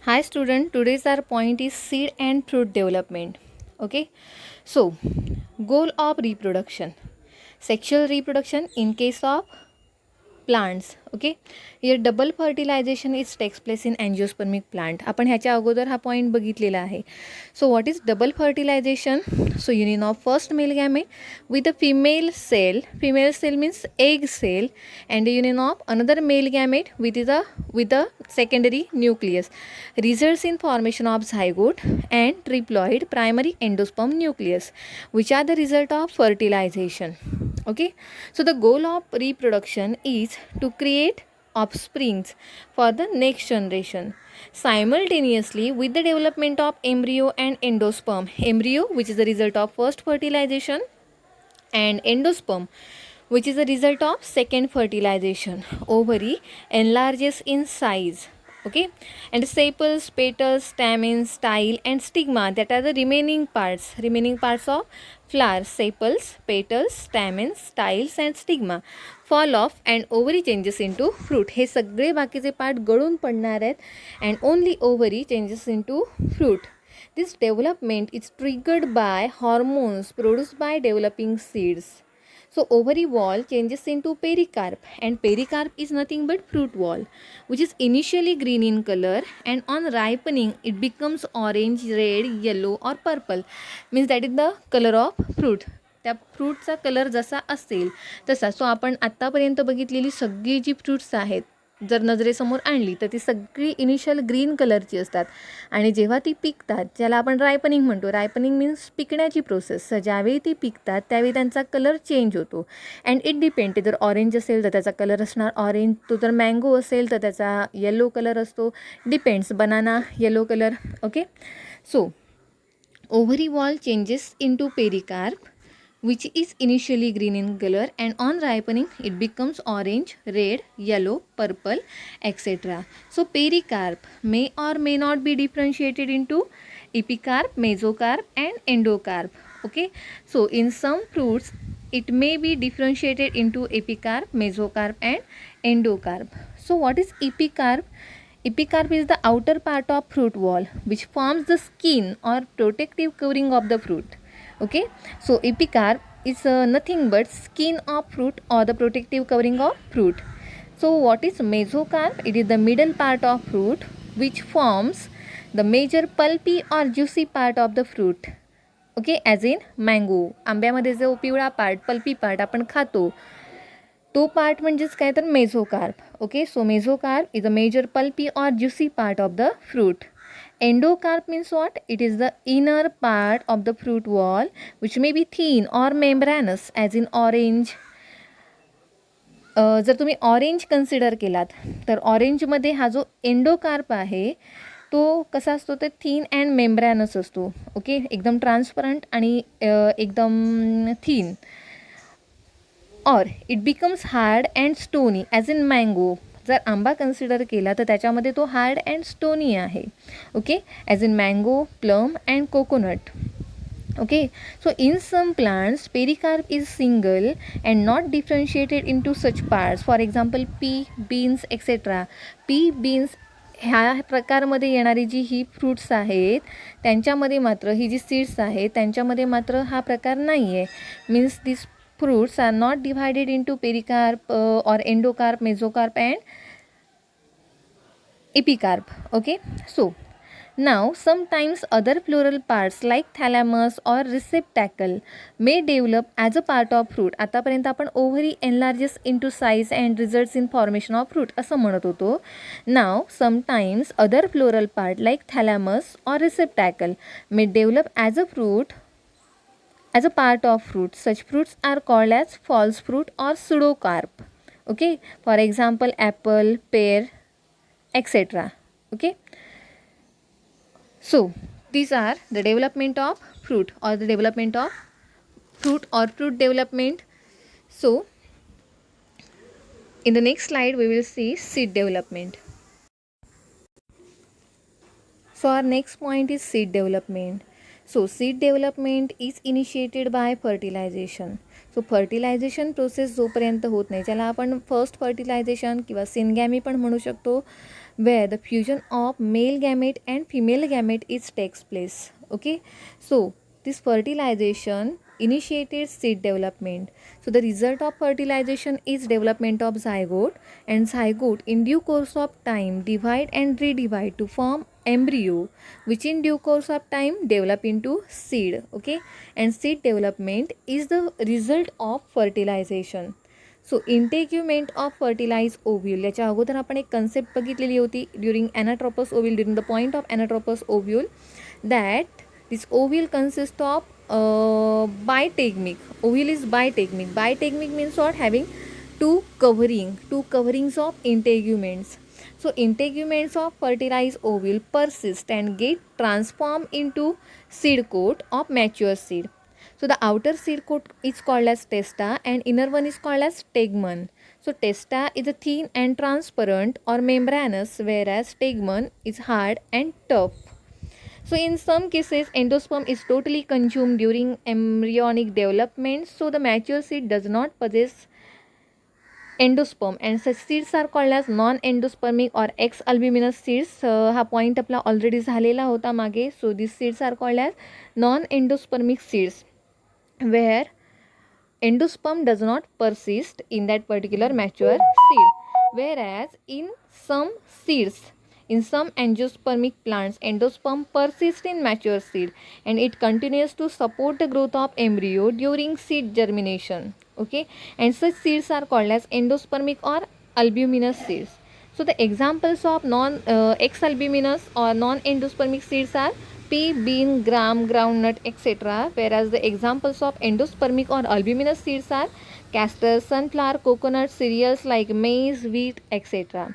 Hi student, today's our point is seed and fruit development. Okay, so goal of reproduction, sexual reproduction in case of plants. Okay, here double fertilization is takes place in angiospermic plant. आपण ह्याच्या अगोदर हा point बघितलेला आहे. So what is double fertilization? So union of first male gamete with a female cell means egg cell, and the union of another male gamete with a secondary nucleus results in formation of zygote and triploid primary endosperm nucleus, which are the result of fertilization. Okay, so the goal of reproduction is to create offsprings for the next generation simultaneously with the development of embryo and endosperm. Embryo, which is the result of first fertilization, and endosperm, which is the result of second fertilization. Ovary enlarges in size. Okay, and sepals, petals, stamens, style, and stigma, that are the remaining parts of flower. Sepals, petals, stamens, styles, and stigma fall off and ovary changes into fruit. हे सगळे बाकीचे part गळून पडणार आहेत and only ovary changes into fruit. This development is triggered by hormones produced by developing seeds. So ovary wall changes into pericarp, and pericarp is nothing but fruit wall, which is initially green in color, and on ripening it becomes orange, red, yellow or purple. Means that is the color of fruit. त्या फ्रूटचा colour जसा असेल तसा. सो आपण आत्तापर्यंत बघितलेली सगळी जी fruits आहेत जर नजरेसमोर आणली तर ती सगळी इनिशियल ग्रीन कलरची असतात, आणि जेव्हा ती पिकतात ज्याला आपण रायपनिंग म्हणतो, रायपनिंग मीन्स पिकण्याची प्रोसेस, ज्यावेळी ती पिकतात त्यावेळी त्यांचा कलर चेंज होतो. अँड इट डिपेंड, जर ऑरेंज असेल तर त्याचा कलर असणार ऑरेंज, तो जर मँगो असेल तर त्याचा येलो कलर असतो, depends, banana yellow colour. Okay, so ovary wall changes into pericarp, which is initially green in color, and on ripening it becomes orange, red, yellow, purple, etc. So pericarp may or may not be differentiated into epicarp, mesocarp and endocarp. Okay, so in some fruits it may be differentiated into epicarp, mesocarp and endocarp. So what is epicarp? Epicarp is the outer part of fruit wall which forms the skin or protective covering of the fruit. Okay, so epicarp is nothing but skin of fruit or the protective covering of fruit. So what is mesocarp? It is the middle part of fruit which forms the major pulpy or juicy part of the fruit. Okay, as in mango. आंब्यामध्ये जो पिवळा part, pulpy part आपण खातो तो part म्हणजेच काय तर mesocarp. Okay, so mesocarp is a major pulpy or juicy part of the fruit. Endocarp means what? It is the inner part of the fruit wall which may be thin or membranous, as in orange. जर तुम्ही orange consider केलात तर ऑरेंजमध्ये हा जो endocarp आहे तो कसा असतो, तर थिन अँड मेम्ब्रॅनस असतो. ओके, एकदम ट्रान्सपरंट आणि एकदम थिन. और it becomes hard and stony, as in mango. जर आंबा कन्सिडर केला तर त्याच्यामध्ये तो हार्ड अँड स्टोनी आहे. Okay, as in mango, plum and coconut. Okay, so in some plants pericarp is single and not differentiated into such parts. For example, pea, beans, etc. Pea, beans ह्या प्रकारमध्ये येणारी जी ही fruits आहेत त्यांच्यामध्ये मात्र ही जी seeds आहेत त्यांच्यामध्ये मात्र हा प्रकार नाही आहे. Means this fruits are not divided into pericarp or endocarp, mesocarp and epicarp. Okay, so now sometimes other floral parts like thalamus or receptacle may develop as a part of fruit. आतापर्यंत आपण ovary enlarges into size and results in formation of fruit असं म्हणत होतो. Now sometimes other floral part like thalamus or receptacle may develop as a fruit, as a part of fruit. Such fruits are called as false fruit or pseudocarp. Okay, for example apple, pear, etc. Okay, so these are the development of fruit or the development of fruit or fruit development. So in the next slide we will see seed development. So our next point is seed development. So seed development is initiated by fertilization. So fertilization process जोपर्यंत होत नाही, ज्याला आपण first fertilisation किंवा सिनगॅमी पण म्हणू शकतो, where the fusion of male gamete and female gamete is takes place. Okay, so this fertilization initiated seed development. So the result of fertilization is development of zygote, and zygote in due course of time divide and redivide to form embryo, which in due course of time develop into seed. Okay, and seed development is the result of fertilization. So integument of fertilize ovule, याच्या अगोदर आपण एक concept बघितलेली होती during anatropous ovule, during the point of anatropous ovule, that this ovule consist of bitegmic. Ovule is bitegmic. Bitegmic means what? Having two coverings of integuments. So integuments of fertilized ovule persist and get transformed into seed coat of mature seed. So the outer seed coat is called as testa and inner one is called as tegmen. So testa is a thin and transparent or membranous, whereas tegmen is hard and tough. So in some cases endosperm is totally consumed during embryonic development, so the mature seed does not possess endosperm and such seeds are called as non-endospermic or X-albuminous seeds. हा point आपला already झालेला होता मागे. So these seeds are called as non-endospermic seeds where endosperm does not persist in that particular mature seed, whereas in some seeds, in some angiospermic plants, endosperm persists in mature seed and it continues to support the growth of embryo during seed germination. Okay, and such seeds are called as endospermic or albuminous seeds. So the examples of X-albuminous or non-endospermic seeds are pea, bean, gram, groundnut, etc. Whereas the examples of endospermic or albuminous seeds are castor, sunflower, coconut, cereals like maize, wheat, etc.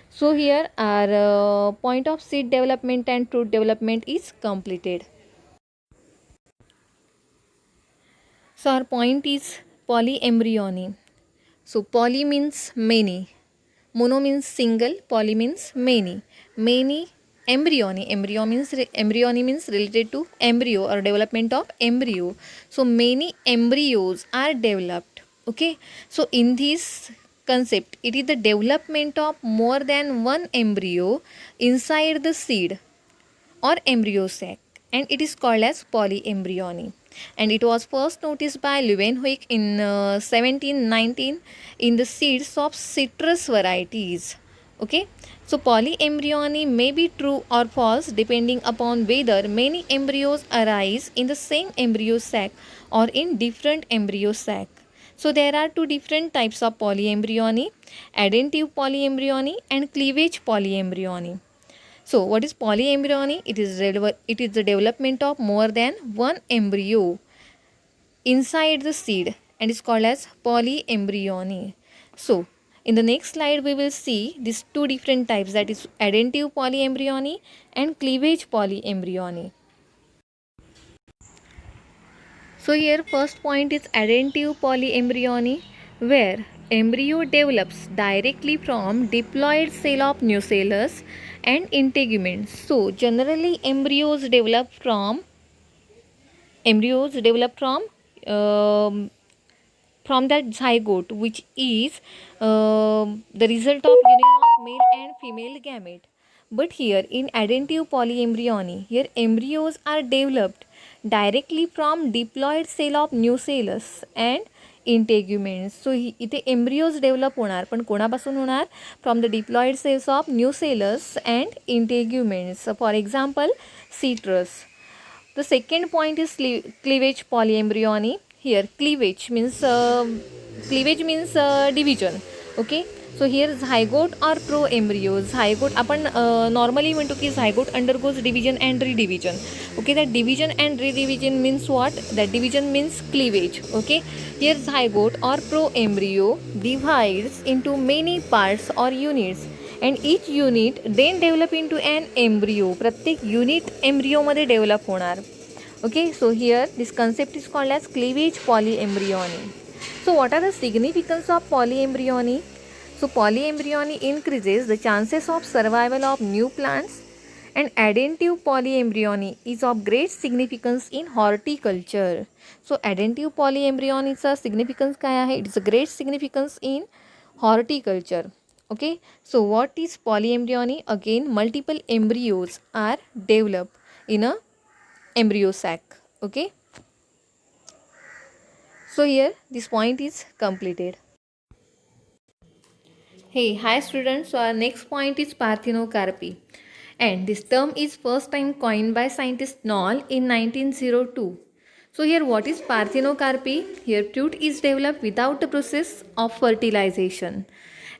So here our point of seed development and fruit development is completed. So our point is polyembryony. So poly means many, mono means single, poly means many. Many embryony, embryony means related to embryo or development of embryo. So many embryos are developed. Okay, so in this concept, it is the development of more than one embryo inside the seed or embryo sac, and it is called as polyembryony. And it was first noticed by Leeuwenhoek in 1719 in the seeds of citrus varieties. Okay, so polyembryony may be true or false depending upon whether many embryos arise in the same embryo sac or in different embryo sac. So there are two different types of polyembryony: addentive polyembryony and cleavage polyembryony. So what is polyembryony? It is the development of more than one embryo inside the seed and is called as polyembryony. So in the next slide we will see these two different types, that is addentive polyembryony and cleavage polyembryony. So here first point is addentive polyembryony, where embryo develops directly from diploid cell of nucellus and integuments. So generally embryos develop from that zygote, which is the result of union of male and female gamete. But here in addentive polyembryony, here embryos are developed directly from diploid cell of nucellus and इंटेग्युमेंट्स. सो इथे embryos develop होणार, पण कोणापासून होणार? From the diploid cells of nucellus and integuments. For example citrus. The second point is cleavage polyembryony. Here cleavage means division. Okay, so here zygote or proembryo. Zygote आपण normally म्हणतो की zygote undergoes division and redivision. Okay, that division and redivision means what? That division means cleavage. Okay, here zygote or proembryo divides into many parts or units and each unit then develop into an embryo. प्रत्येक unit embryo मध्ये develop होणार. Okay, so here this concept is called as cleavage polyembryony. So what are the significance of polyembryony? So polyembryony increases the chances of survival of new plants, and addentive polyembryony is of great significance in horticulture. So addentive polyembryonyचा significance काय आहे? It is a great significance in horticulture. Okay, so what is polyembryony? Again, multiple embryos are developed in a embryo sac. Okay, so here this point is completed. Hey, hi students. So our next point is parthenocarpy. And this term is first time coined by scientist Knoll in 1902. So here what is parthenocarpy? Here fruit is developed without the process of fertilization.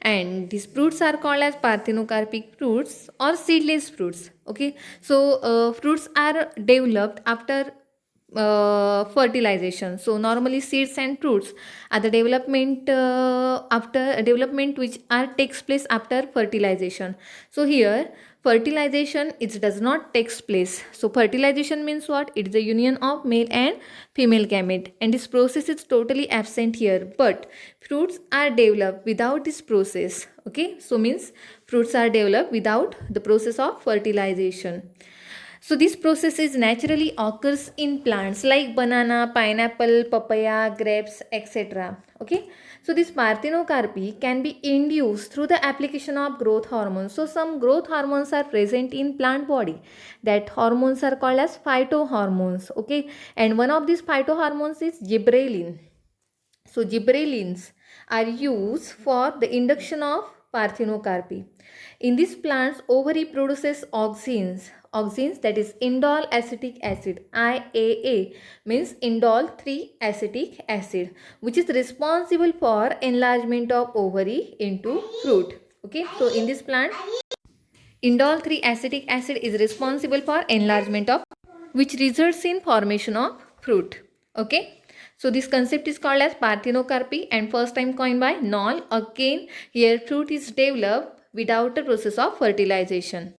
And these fruits are called as parthenocarpic fruits or seedless fruits. Okay. So fruits are developed after fertilization. So normally seeds and fruits are the development after development which are takes place after fertilization. So here fertilization it does not takes place. So fertilization means what? It is the union of male and female gamete, and this process is totally absent here. But fruits are developed without this process. Okay, so means fruits are developed without the process of fertilization. So this process is naturally occurs in plants like banana, pineapple, papaya, grapes, etc. Okay. So this parthenocarpy can be induced through the application of growth hormones. So some growth hormones are present in plant body. That hormones are called as phytohormones. Okay. And one of these phytohormones is gibberellin. So gibberellins are used for the induction of parthenocarpy. In these plants, ovary produces auxins. Auxins, that is indole acetic acid. IAA means indole 3 acetic acid, which is responsible for enlargement of ovary into fruit. Okay, so in this plant, indole 3 acetic acid is responsible for enlargement of, which results in formation of fruit. Okay. So this concept is called as parthenocarpy and first time coined by Knoll. Again, here fruit is developed without the process of fertilization.